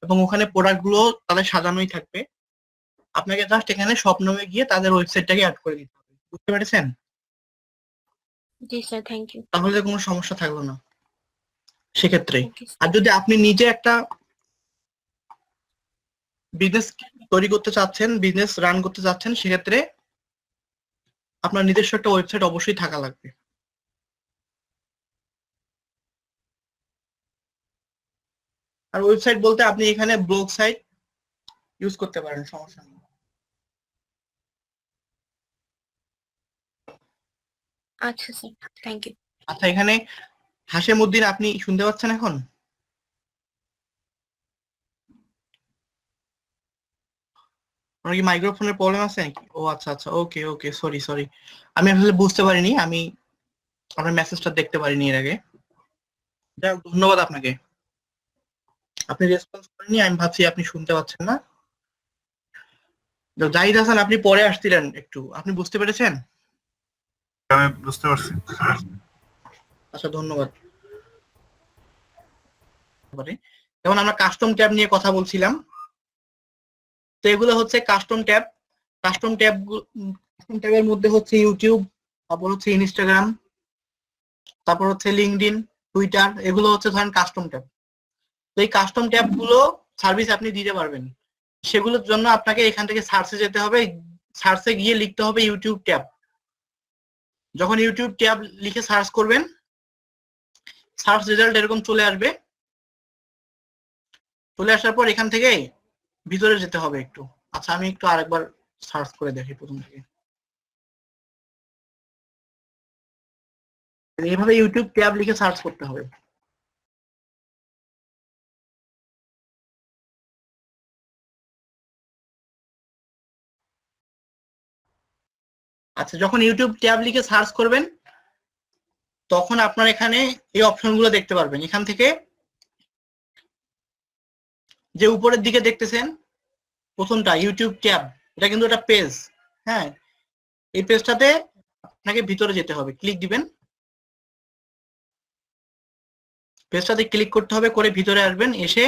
এবং ওখানে প্রোডাক্ট গুলো তাদের সাজানোই থাকবে। আপনাকে জাস্ট এখানে শপ নামে গিয়ে তাদের ওয়েবসাইটটাকে অ্যাড করে দিতে হবে। বুঝতে পেরেছেন? জি স্যার, থ্যাংক ইউ। তাহলে কোনো সমস্যা থাকলো না সেক্ষেত্রে। আর যদি আপনি নিজে একটা বিজনেস তৈরি করতে চাচ্ছেন, বিজনেস রান করতে চাচ্ছেন, সেক্ষেত্রে আপনার নিজস্ব একটা ওয়েবসাইট অবশ্যই থাকা লাগবে। আর ওয়েবসাইট বলতে আপনি এখানে ব্লগ সাইট ইউজ করতে পারেন, সমস্যা নেই। আচ্ছা স্যার, থ্যাংক ইউ। আচ্ছা, এখানে হাশেমউদ্দিন, আপনি শুনতে পাচ্ছেন এখন? আপনার কি মাইক্রোফোনের প্রবলেম আছে নাকি? ও আচ্ছা আচ্ছা, ওকে ওকে, সরি সরি, আমি আসলে বুঝতে পারিনি, আমি আপনার মেসেজটা দেখতে পারিনি এর আগে। যাই হোক, ধন্যবাদ আপনাকে, আপনি রেসপন্স করেননি, আমি ভাবছি আপনি শুনতে পাচ্ছেন না। জাহিদ হাসান, আপনি পরে আসছিলেন একটু, আপনি বুঝতে পেরেছেন? আমি বুঝতে পারছি। আচ্ছা, ধন্যবাদ। যেমন আমরা কাস্টম ট্যাব নিয়ে কথা বলছিলাম, তো এগুলো হচ্ছে কাস্টম ট্যাব। কাস্টম ট্যাবের মধ্যে হচ্ছে ইউটিউব, তারপর হচ্ছে ইনস্টাগ্রাম, তারপর হচ্ছে লিঙ্কডইন, টুইটার, এগুলো হচ্ছে ধরেন কাস্টম ট্যাব। তো এই কাস্টম ট্যাব গুলো সার্ভিস আপনি দিতে পারবেন। সেগুলোর জন্য আপনাকে এখান থেকে সার্চে যেতে হবে, সার্চে গিয়ে লিখতে হবে ইউটিউব ট্যাব। যখন ইউটিউব ট্যাব লিখে সার্চ করবেন, সার্চ রেজাল্ট এরকম চলে আসবে। চলে আসার পর এখান থেকে ভিতরে যেতে হবে একটু। আচ্ছা, আমি একটু আরেকবার সার্চ করে দেখি প্রথম থেকে। এইভাবে ইউটিউব ট্যাব লিখে সার্চ করতে হবে। আচ্ছা, যখন ইউটিউব ট্যাব লিখে সার্চ করবেন, তখন আপনার এখানে এই অপশনগুলো দেখতে পারবেন। এখান থেকে যে উপরের দিকে দেখতেছেন প্রথমটা ইউটিউব ট্যাব, এটা কিন্তু একটা পেজ। হ্যাঁ, এই পেজটাতে আপনাকে ভিতরে যেতে হবে, ক্লিক দিবেন। পেজটাতে ক্লিক করতে হবে, করে ভিতরে আসবেন। এসে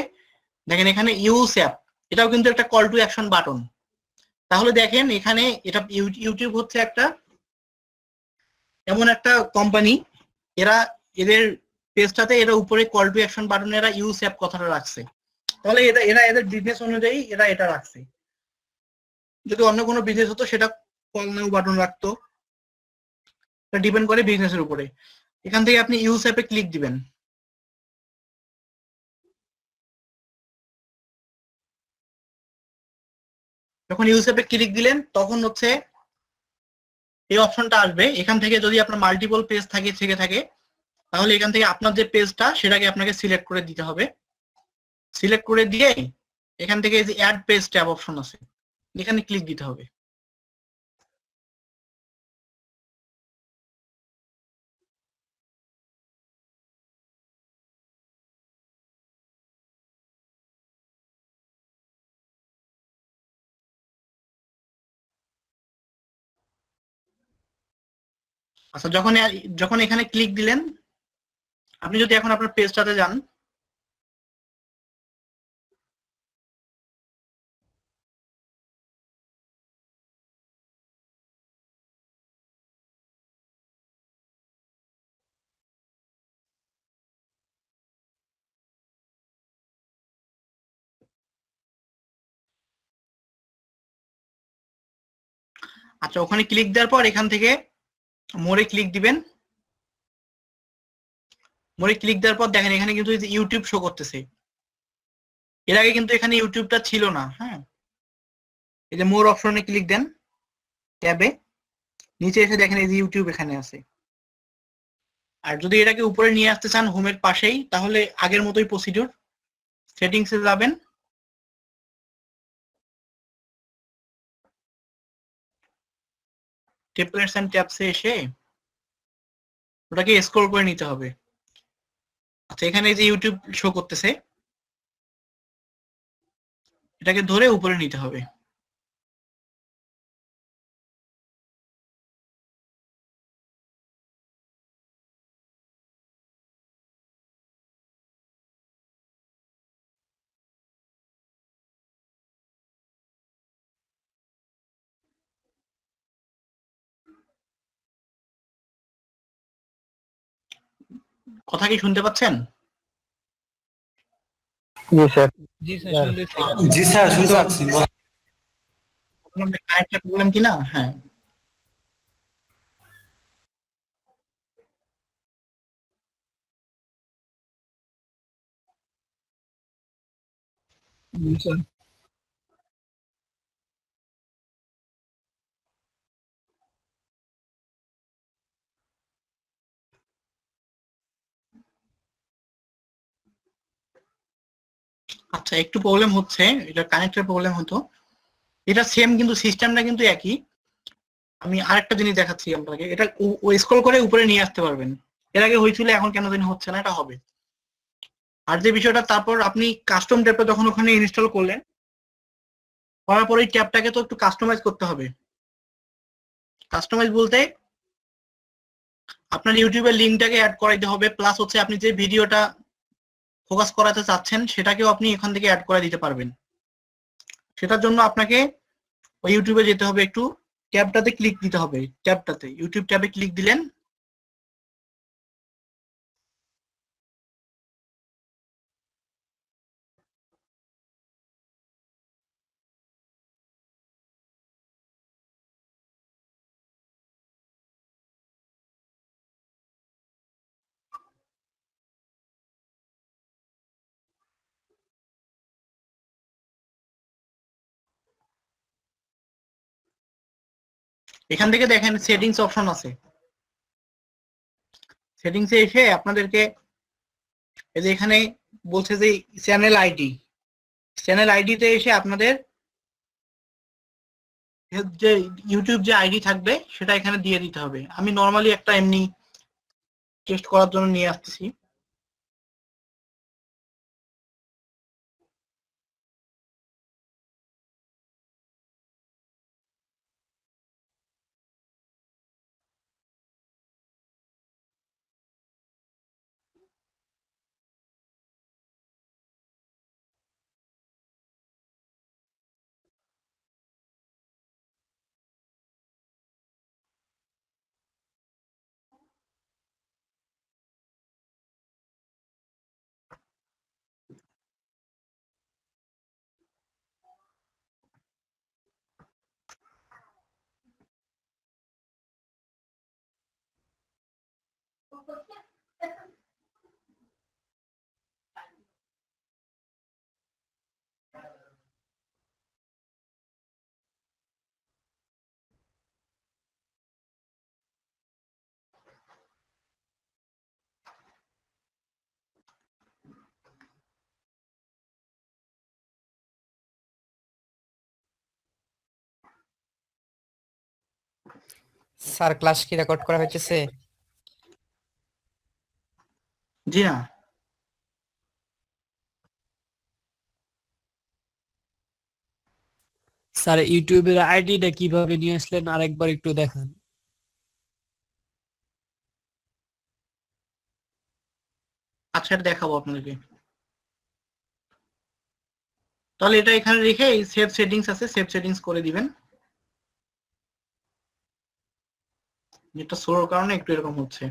দেখেন এখানে ইউজ অ্যাপ, এটাও কিন্তু একটা কল টু অ্যাকশন বাটন। তাহলে দেখেন এখানে এটা ইউটিউব হচ্ছে একটা এমন একটা কোম্পানি, এদের পেজটাতে এরা উপরে কল টু অ্যাকশন বাটনে এরা ইউজ অ্যাপ কথাটা রাখছে। তাহলে এরা এদের বিজনেস অনুযায়ী এরা এটা রাখছে। যদি অন্য কোনো বিজনেস হতো সেটা কল নাও বাটন রাখতো, এটা ডিপেন্ড করে বিজনেসের উপরে। এখান থেকে আপনি ইউজ অ্যাপে ক্লিক দিবেন। যখন ইউজ অ্যাপে ক্লিক দিলেন, তখন হচ্ছে এই অপশনটা আসবে। এখান থেকে যদি আপনার মাল্টিপল পেজ থেকে থাকে, তাহলে এখান থেকে আপনার যে পেজটা সেটাকে আপনাকে সিলেক্ট করে দিতে হবে। সিলেক্ট করে দিয়ে এখান থেকে যে অ্যাড পেজ ট্যাব অপশন আছে, এখানে ক্লিক দিতে হবে। আচ্ছা, যখন এখানে ক্লিক দিলেন, আপনি যদি এখন আপনার পেজটাতে যান, আচ্ছা ওখানে ক্লিক দেওয়ার পর এখান থেকে মোরে ক্লিক দিবেন। মোরে ক্লিক দেওয়ার পর দেখেন এখানে কিন্তু ইউটিউব শো করতেছে। এর আগে কিন্তু এখানে ইউটিউবটা ছিল না। হ্যাঁ, এই যে মোর অপশনে ক্লিক দেন, ট্যাবে নিচে এসে দেখেন এই যে ইউটিউব এখানে আছে। আর যদি এটাকে উপরে নিয়ে আসতে চান হোমের পাশেই, তাহলে আগের মতোই প্রসিডিউর, সেটিংসে যাবেন, টেমপ্লেটস এন্ড ট্যাবসে এসে ওটাকে স্ক্রল করে নিতে হবে। আচ্ছা এখানে এই যে ইউটিউব শো করতেছে, এটাকে ধরে উপরে নিতে হবে। কথা কি শুনতে পাচ্ছেন? জি স্যার। জি স্যার, শুনতেছি। জি স্যার শুনতে পাচ্ছি। কানেক্টটা প্রবলেম কিনা? হ্যাঁ, আচ্ছা একটু প্রবলেম হচ্ছে, এটা কানেক্টের প্রবলেম হতো। এটা সেম কিন্তু সিস্টেমটা কিন্তু একই। আমি আরেকটা জিনিস দেখাচ্ছি আপনাকে, এটা স্ক্রল করে উপরে নিয়ে আসতে পারবেন। এর আগে হয়েছিল, এখন কেন জানি হচ্ছে না, এটা হবে। আর যে বিষয়টা, তারপর আপনি কাস্টম ট্যাবটা যখন ওখানে ইনস্টল করলেন, করার পর এই ট্যাবটাকে তো একটু কাস্টমাইজ করতে হবে। কাস্টমাইজ বলতে আপনার ইউটিউবের লিঙ্কটাকে অ্যাড করাইতে হবে, প্লাস হচ্ছে আপনি যে ভিডিওটা ফোকাস করাতে চাচ্ছেন সেটাকেও আপনি এখান থেকে অ্যাড করে দিতে পারবেন। সেটার জন্য আপনাকে ওই ইউটিউবে যেতে হবে, একটু ট্যাবটাতে ক্লিক দিতে হবে। ট্যাবটাতে ইউটিউব ট্যাবে ক্লিক দিলেন, এখান থেকে দেখেন সেটিংস অপশন আছে। সেটিংসে এসে আপনাদেরকে এই যে এখানে বলছে যে চ্যানেল আইডি, চ্যানেল আইডিতে এসে আপনাদের যে ইউটিউব যে আইডি থাকবে সেটা এখানে দিয়ে দিতে হবে। আমি নর্মালি একটা এমনি টেস্ট করার জন্য নিয়ে আসতেছি। স্যার ক্লাস কি রেকর্ড করা হয়েছে? জি না, স্যার ইউটিউবের আইডিটা কিভাবে নিয়ে আসলেন আরেকবার একটু দেখান। আচ্ছা এটা দেখাবো আপনাদেরকে। তাহলে এটা এখানে রেখে এই সেভ সেটিংস আছে, সেভ সেটিংস করে দিবেন। এটা স্লোর কারণে একটু এরকম হচ্ছে।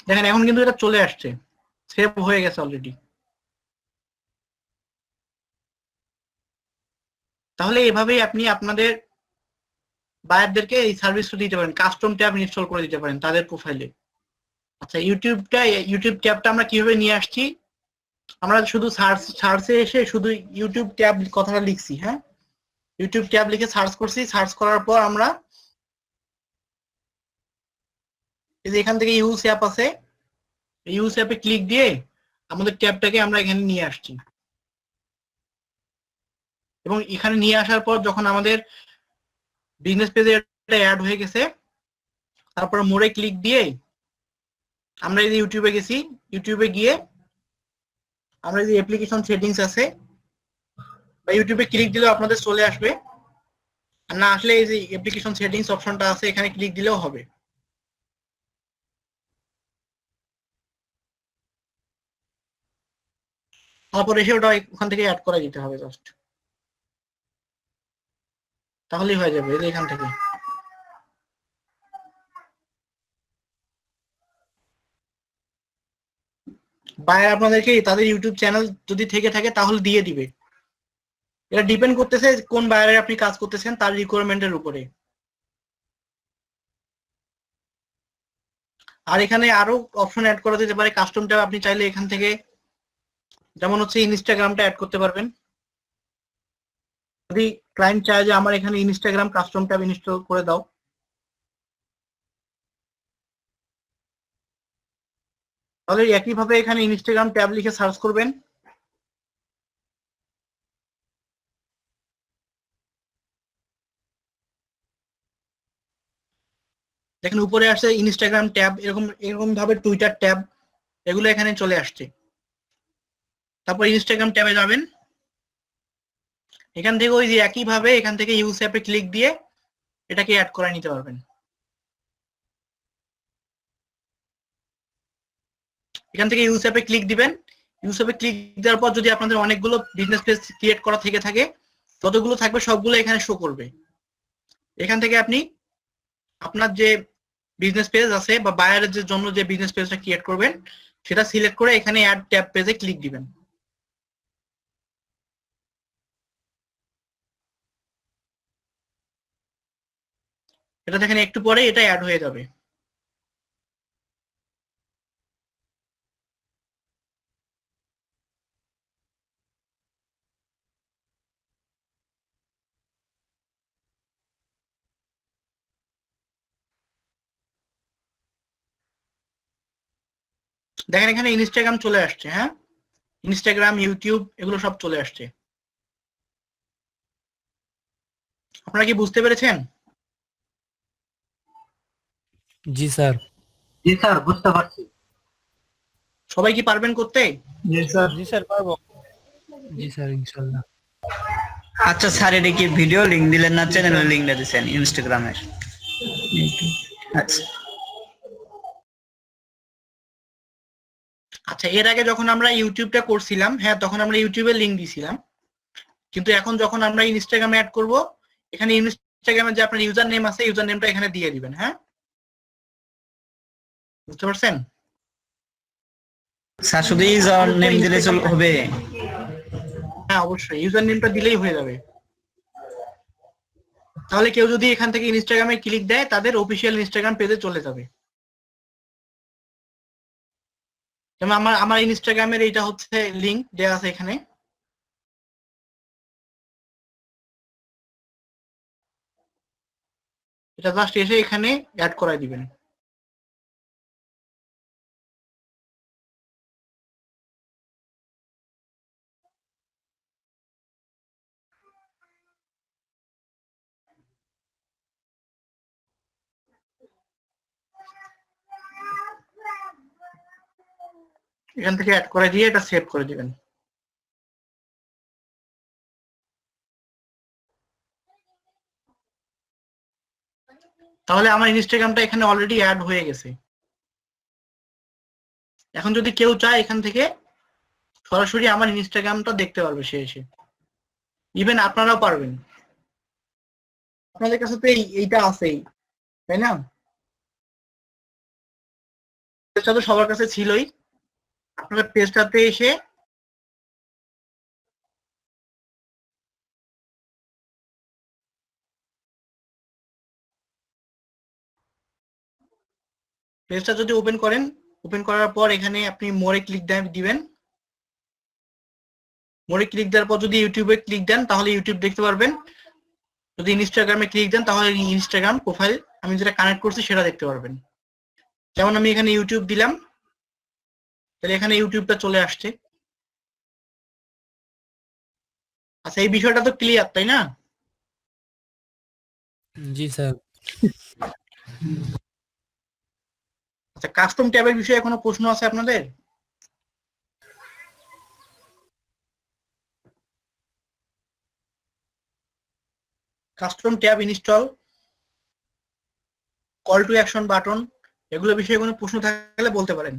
দেখেন এখন কিন্তু এটা চলে আসছে, সেভ হয়ে গেছে অলরেডি। তাহলে এভাবেই আপনি আপনাদের বায়ারদেরকে এই সার্ভিসটা দিতে পারেন, কাস্টম ট্যাব ইনস্টল করে দিতে পারেন তাদের প্রোফাইলে। আচ্ছা ইউটিউব ট্যাবটা আমরা কিভাবে নিয়ে আসছি, আমরা শুধু সার্চে এসে শুধু ইউটিউব ট্যাব কথাটা লিখছি, হ্যাঁ ইউটিউব ট্যাব লিখে সার্চ করছি, সার্চ করার পর আমরা এই যে এখান থেকে ইউজ অ্যাপ আছে, ইউজ অ্যাপে ক্লিক দিয়ে আমাদের ট্যাবটাকে আমরা এখানে নিয়ে আসছি। এবং এখানে নিয়ে আসার পর যখন আমাদের বিজনেস পেজে এটা অ্যাড হয়ে গেছে, তারপর মোড়ে ক্লিক দিয়ে আমরা এই যে ইউটিউবে গেছি, ইউটিউবে গিয়ে আমরা যে অ্যাপ্লিকেশন সেটিংস আছে বা ইউটিউবে ক্লিক দিলেও আপনাদের চলে আসবে, আর না আসলে এই যে অ্যাপ্লিকেশন সেটিংস অপশনটা আছে এখানে ক্লিক দিলেও হবে। তারপর এসে ওটা ওখান থেকে অ্যাড করে দিতে হবে জাস্ট, তাহলেই হয়ে যাবে। এই যে এখান থেকে বায়ার আপনাদেরকে তাদের ইউটিউব চ্যানেল যদি থেকে থাকে তাহলে দিয়ে দিবে। এটা ডিপেন্ড করতেছে কোন বায়ারে আপনি কাজ করতেছেন তার রিকোয়ারমেন্টের উপরে। আর এখানে আরো অপশন অ্যাড করা যেতে পারে, কাস্টম ট্যাব আপনি চাইলে এখান থেকে যেমন হচ্ছে ইনস্টাগ্রামটা অ্যাড করতে পারবেন। যদি ক্লায়েন্ট চায় যে আমার এখানে ইনস্টাগ্রাম কাস্টম ট্যাব ইনস্টল করে দাও, তাহলে একইভাবে এখানে ইনস্টাগ্রাম ট্যাব লিখে সার্চ করবেন। দেখেন উপরে আসছে ইনস্টাগ্রাম ট্যাব, এরকম এরকম ভাবে টুইটার ট্যাব, এগুলো এখানে চলে আসছে। তারপর ইনস্টাগ্রাম ট্যাবে যাবেন, এখান থেকে ওই যে একইভাবে এখান থেকে ইউজ অ্যাপে ক্লিক দিয়ে এটাকে অ্যাড করে নিতে পারবেন। এখান থেকে ইউজ অ্যাপে ক্লিক দিবেন, ইউজ অ্যাপে ক্লিক দেওয়ার পর যদি আপনাদের অনেকগুলো বিজনেস পেজ ক্রিয়েট করা থেকে থাকে, যতগুলো থাকবে সবগুলো এখানে শো করবে। এখান থেকে আপনি আপনার যে বিজনেস পেজ আছে বা বায়ারের জন্য যে বিজনেস পেজটা ক্রিয়েট করবেন সেটা সিলেক্ট করে এখানে অ্যাড ট্যাব পেজে ক্লিক দিবেন। এটা দেখেন একটু পরে এটা অ্যাড হয়ে যাবে। দেখেন এখানে ইনস্টাগ্রাম চলে আসছে, হ্যাঁ ইনস্টাগ্রাম ইউটিউব এগুলো সব চলে আসছে। আপনারা কি বুঝতে পেরেছেন? জি স্যার। জি স্যার বুঝতে পারছি। সবাই কি পারবেন করতে? জি স্যার পারবো। জি স্যার ইনশাআল্লাহ। আচ্ছা স্যার, এটা কি ভিডিও লিংক দিলেন না চ্যানেলের লিংকটা দিছেন ইনস্টাগ্রামের? আচ্ছা আচ্ছা এর আগে যখন আমরা ইউটিউবটা করছিলাম, হ্যাঁ তখন আমরা ইউটিউবের লিংক দিয়েছিলাম, কিন্তু এখন যখন আমরা ইনস্টাগ্রামে অ্যাড করব, এখানে ইনস্টাগ্রামে যে আপনার ইউজার নেম আছে ইউজার নেমটা এখানে দিয়ে দিবেন। হ্যাঁ বুঝতে পারছেন? স্যার শুধু ইউজার নেম দিলে হবে? হ্যাঁ অবশ্যই ইউজার নেমটা দিলেই হয়ে যাবে। তাহলে কেউ যদি এখান থেকে ইনস্টাগ্রামে ক্লিক দেয় তাদের অফিসিয়াল ইনস্টাগ্রাম পেজে চলে যাবে। যেমন আমার ইনস্টাগ্রামের এইটা হচ্ছে লিংক দেওয়া আছে এখানে। এটা জাস্ট এসে এখানে অ্যাড করাই দিবেন। এখান থেকে অ্যাড করে দিয়ে এটা সেভ করে দিবেন। তাহলে আমার ইনস্টাগ্রামটা এখানে অলরেডি অ্যাড হয়ে গেছে। এখন যদি কেউ চায় এখান থেকে সরাসরি আমার ইনস্টাগ্রামটা দেখতে পারবে সে এসে, ইভেন আপনারাও পারবেন। আপনাদের কাছে তো এইটা আছেই, তাই না? পেজটা তো সবার কাছে ছিলই। আপনারা পেজটাতে এসে পেজটা যদি ওপেন করেন, ওপেন করার পর এখানে আপনি মোরে ক্লিক দিবেন। মোরে ক্লিক দেওয়ার পর যদি ইউটিউবে ক্লিক দেন তাহলে ইউটিউব দেখতে পারবেন। যদি ইনস্টাগ্রামে ক্লিক দেন তাহলে ইনস্টাগ্রাম প্রোফাইল আমি যেটা কানেক্ট করছি সেটা দেখতে পারবেন। যেমন আমি এখানে ইউটিউব দিলাম, তাহলে এখানে ইউটিউবটা চলে আসছে। আচ্ছা, এই বিষয়টা তো ক্লিয়ার, তাই না? जी सर। আচ্ছা, কাস্টম ট্যাবের বিষয়ে কোনো প্রশ্ন আছে আপনাদের? Custom tab install, call to action button, এগুলো বিষয়ে কোনো প্রশ্ন থাকলে বলতে পারেন।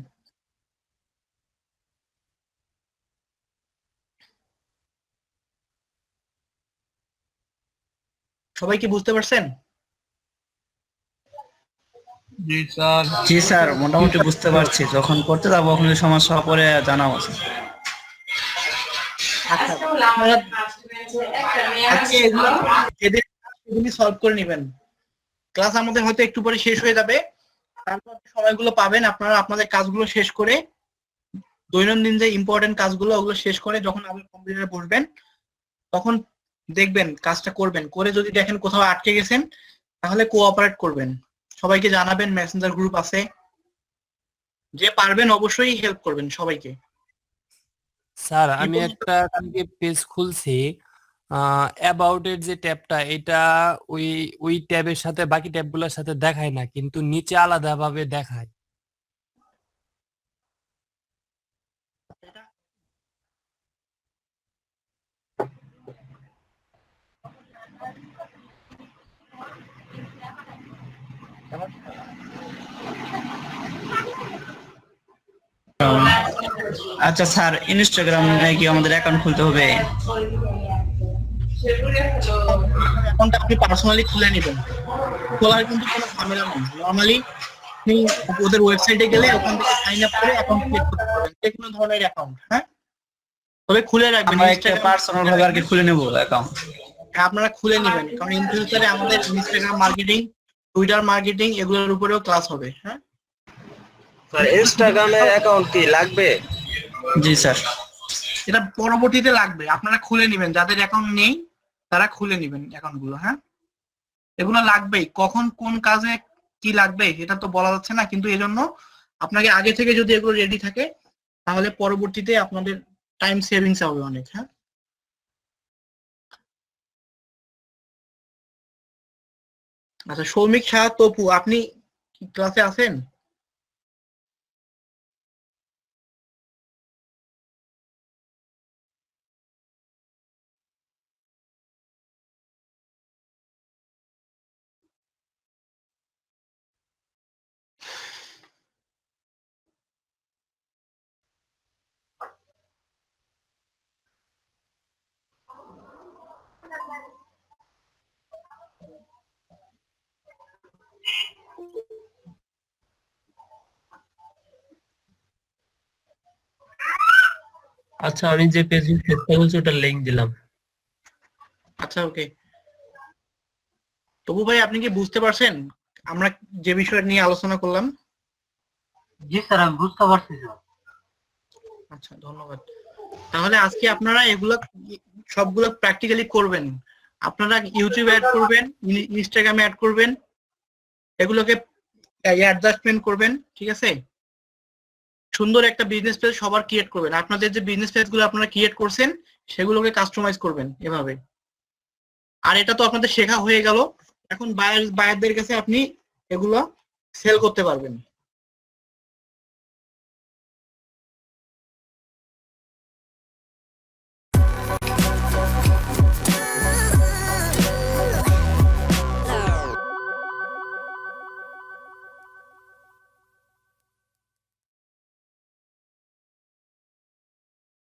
সবাই কি বুঝতে পারছেন? জি স্যার, মোটামুটি বুঝতে পারছি। যখন করতে যাবো ওখানে সমস্যা পরে জানাবো। আচ্ছা, আপনারা আজকে এগুলি সলভ করে নেবেন। ক্লাস আমাদের হয়তো একটু পরে শেষ হয়ে যাবে, তারপর সময়গুলো পাবেন আপনারা আপনাদের কাজগুলো শেষ করে, দৈনন্দিন যে ইম্পর্টেন্ট কাজগুলো ওগুলো শেষ করে যখন আপনি কম্পিউটারে বসবেন তখন দেখবেন কাজটা করবেন, করে যদি দেখেন কোথাও আটকে গেছেন তাহলে কোঅপারেট করবেন, সবাইকে জানাবেন। মেসেঞ্জার গ্রুপ আছে, যে পারবেন অবশ্যই হেল্প করবেন সবাইকে। স্যার আমি একটা কালকে পেজ খুলছি, অ্যাবাউট এর যে ট্যাবটা, এটা ওই ট্যাবের সাথে বাকি ট্যাবগুলোর সাথে দেখায় না, কিন্তু নিচে আলাদাভাবে দেখায়। আচ্ছা স্যার, ইনস্টাগ্রামে কি আমাদের অ্যাকাউন্ট খুলতে হবে? অ্যাকাউন্টটা আপনি পার্সোনালি খুলে নেবেন, খোলার কিন্তু কোনো ঝামেলা নেই। নরমালি আপনি ওদের ওয়েবসাইটে গেলে ওখান থেকে সাইন আপ করে অ্যাকাউন্ট ক্রিয়েট করতে পারবেন, যে কোনো ধরনের অ্যাকাউন্ট। হ্যাঁ, তবে খুলে রাখবেন, আমরা একটা পার্সোনাল ভাবে আর কি খুলে নেব অ্যাকাউন্ট। আপনারা খুলে নেবেন, কারণ ইন ফিউচারে আমাদের ইনস্টাগ্রাম মার্কেটিং, টুইটার মার্কেটিং এগুলোর উপরেও ক্লাস হবে। হ্যাঁ স্যার, ইনস্টাগ্রামে অ্যাকাউন্ট কি লাগবে? জি স্যার, এটা পরবর্তীতে লাগবে, আপনারা খুলে নেবেন। যাদের অ্যাকাউন্ট নেই তারা খুলে নেবেন অ্যাকাউন্ট গুলো। হ্যাঁ, এগুলো লাগবেই। কখন কোন কাজে কি লাগবে এটা তো বলা যাচ্ছে না, কিন্তু এজন্য আপনাকে আগে থেকে যদি এগুলো রেডি থাকে তাহলে পরবর্তীতে আপনাদের টাইম সেভিংস হবে অনেক। হ্যাঁ, আচ্ছা, সৌমিক শাহ তপু, আপনি কি ক্লাসে আছেন? আচ্ছা, আমি যে পেজের চেষ্টা করছি ওটার লিংক দিলাম। আচ্ছা, ওকে। তবু ভাই, আপনি কি বুঝতে পারছেন আমরা যে বিষয় নিয়ে আলোচনা করলাম? জি স্যার, আমি বুঝতে পারছি স্যার। আচ্ছা, ধন্যবাদ। তাহলে আজকে আপনারা এগুলো সবগুলো প্র্যাকটিক্যালি করবেন। আপনারা ইউটিউব অ্যাড করবেন, ইনস্টাগ্রামে অ্যাড করবেন, এগুলোকে অ্যাডজাস্টমেন্ট করবেন। ঠিক আছে, সুন্দর একটা বিজনেস পেজ সবার ক্রিয়েট করবেন। আপনাদের যে বিজনেস পেজগুলো আপনারা ক্রিয়েট করছেন সেগুলোকে কাস্টমাইজ করবেন এভাবে। আর এটা তো আপনাদের শেখা হয়ে গেল, এখন বায়ারদের কাছে আপনি এগুলো সেল করতে পারবেন।